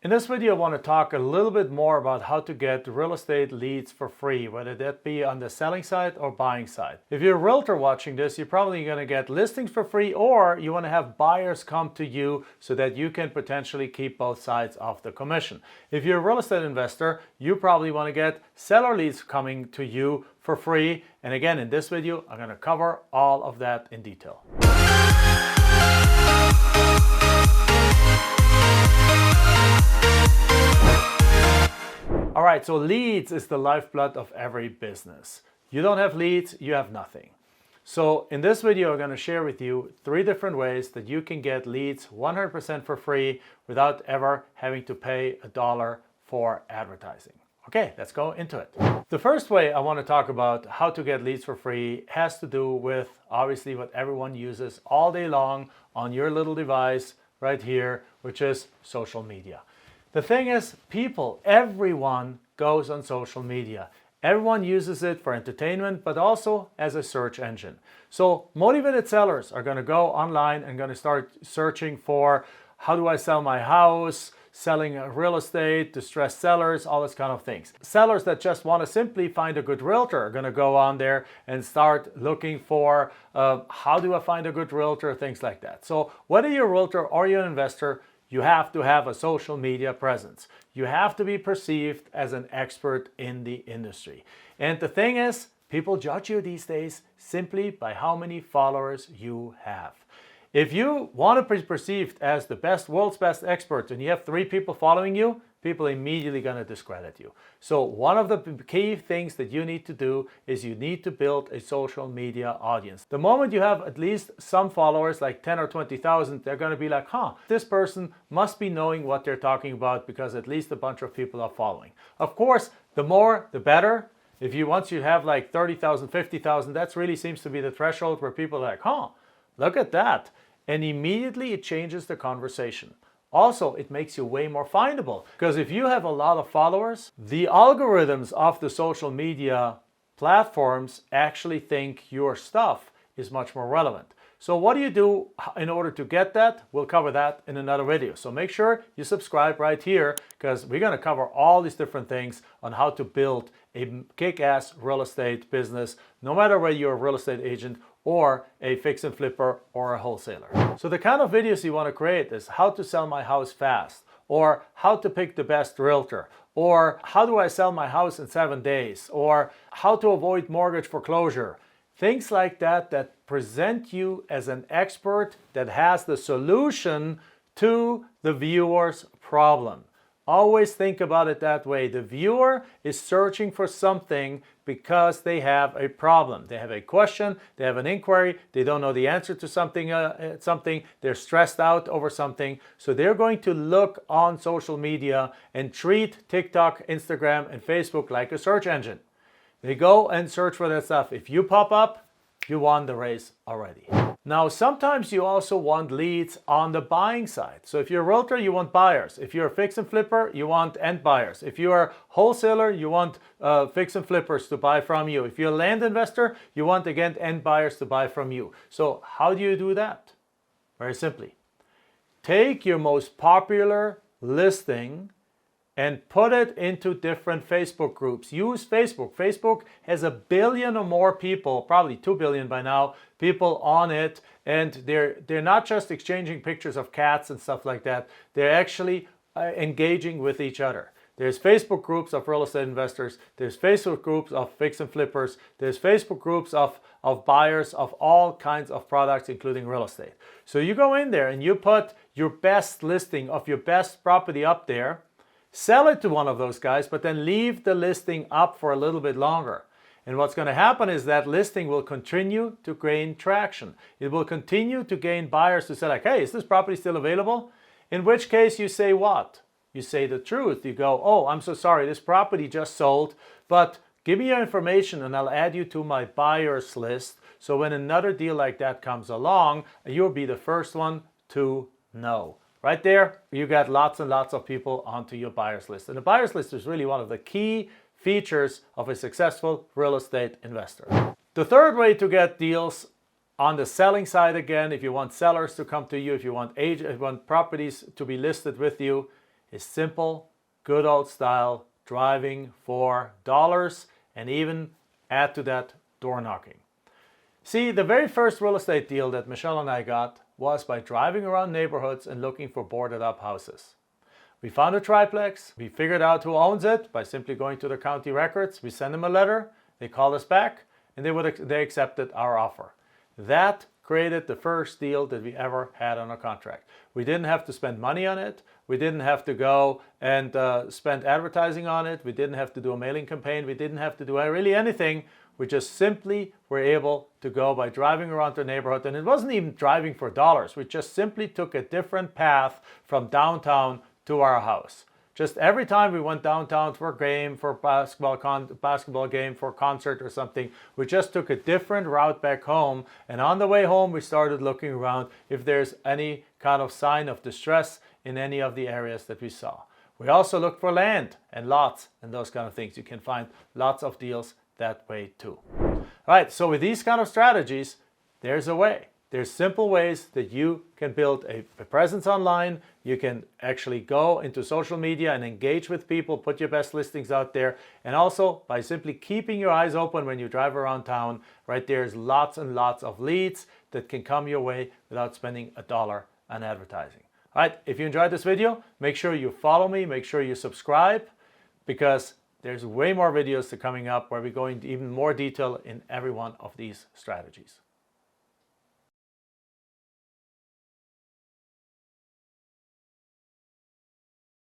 In this video, I want to talk a little bit more about how to get real estate leads for free, whether that be on the selling side or buying side. If you're a realtor watching this, you're probably going to get listings for free, or you want to have buyers come to you so that you can potentially keep both sides of the commission. If you're a real estate investor, you probably want to get seller leads coming to you for free. And again, in this video, I'm going to cover all of that in detail. All right, so leads is the lifeblood of every business. You don't have leads, you have nothing. So in this video, I'm going to share with you 3 different ways that you can get leads 100% for free without ever having to pay $1 for advertising. Okay, let's go into it. The first way I want to talk about how to get leads for free has to do with obviously what everyone uses all day long on your little device right here, which is social media. The thing is, everyone goes on social media. Everyone uses it for entertainment, but also as a search engine. So motivated sellers are going to go online and going to start searching for how do I sell my house, selling real estate, distressed sellers, all this kind of things. Sellers that just want to simply find a good realtor are going to go on there and start looking for how do I find a good realtor, things like that. So whether you're a realtor or you're an investor, you have to have a social media presence. You have to be perceived as an expert in the industry. And the thing is, people judge you these days simply by how many followers you have. If you want to be perceived as the world's best expert and you have 3 people following you, people are immediately going to discredit you. So one of the key things that you need to do is you need to build a social media audience. The moment you have at least some followers, like 10 or 20,000, they're going to be like, this person must be knowing what they're talking about because at least a bunch of people are following. Of course, the more, the better. Once you have like 30,000, 50,000, that really seems to be the threshold where people are like, look at that. And immediately it changes the conversation. Also, it makes you way more findable, because if you have a lot of followers, the algorithms of the social media platforms actually think your stuff is much more relevant. So what do you do in order to get that? We'll cover that in another video. So make sure you subscribe right here, because we're going to cover all these different things on how to build a kick-ass real estate business, no matter whether you're a real estate agent or a fix and flipper or a wholesaler. So the kind of videos you want to create is how to sell my house fast, or how to pick the best realtor, or how do I sell my house in 7 days, or how to avoid mortgage foreclosure. Things like that that present you as an expert that has the solution to the viewer's problem. Always think about it that way. The viewer is searching for something because they have a problem. They have a question, they have an inquiry, they don't know the answer to something, they're stressed out over something. So they're going to look on social media and treat TikTok, Instagram, and Facebook like a search engine. They go and search for that stuff. If you pop up, you won the race already. Now, sometimes you also want leads on the buying side. So if you're a realtor, you want buyers. If you're a fix and flipper, you want end buyers. If you're a wholesaler, you want fix and flippers to buy from you. If you're a land investor, you want, again, end buyers to buy from you. So how do you do that? Very simply. Take your most popular listing and put it into different Facebook groups. Use Facebook. Facebook has 1 billion or more people, probably 2 billion by now, people on it. And they're not just exchanging pictures of cats and stuff like that. They're actually engaging with each other. There's Facebook groups of real estate investors. There's Facebook groups of fix and flippers. There's Facebook groups of buyers of all kinds of products, including real estate. So you go in there and you put your best listing of your best property up there. Sell it to one of those guys, but then leave the listing up for a little bit longer. And what's going to happen is that listing will continue to gain traction. It will continue to gain buyers to say like, hey, is this property still available? In which case you say what? You say the truth. You go, oh, I'm so sorry, this property just sold, but give me your information and I'll add you to my buyers list. So when another deal like that comes along, you'll be the first one to know. Right there, you got lots and lots of people onto your buyers list. And the buyers list is really one of the key features of a successful real estate investor. The third way to get deals on the selling side, again, if you want sellers to come to you, if you want properties to be listed with you, is simple, good old style driving for dollars, and even add to that door knocking. See, the very first real estate deal that Michelle and I got was by driving around neighborhoods and looking for boarded up houses. We found a triplex, we figured out who owns it by simply going to the county records, we sent them a letter, they called us back, and they accepted our offer. That created the first deal that we ever had on a contract. We didn't have to spend money on it, we didn't have to go and spend advertising on it, we didn't have to do a mailing campaign, we didn't have to do really anything. We just simply were able to go by driving around the neighborhood, and it wasn't even driving for dollars. We just simply took a different path from downtown to our house. Just every time we went downtown for a game, for a basketball game, for a concert or something, we just took a different route back home. And on the way home, we started looking around if there's any kind of sign of distress in any of the areas that we saw. We also looked for land and lots and those kind of things. You can find lots of deals that way too. All right, so with these kind of strategies, there's a way. There's simple ways that you can build a presence online. You can actually go into social media and engage with people, put your best listings out there. And also by simply keeping your eyes open when you drive around town, right, there's lots and lots of leads that can come your way without spending a dollar on advertising. All right, if you enjoyed this video, make sure you follow me, make sure you subscribe, because there's way more videos coming up where we go into even more detail in every one of these strategies.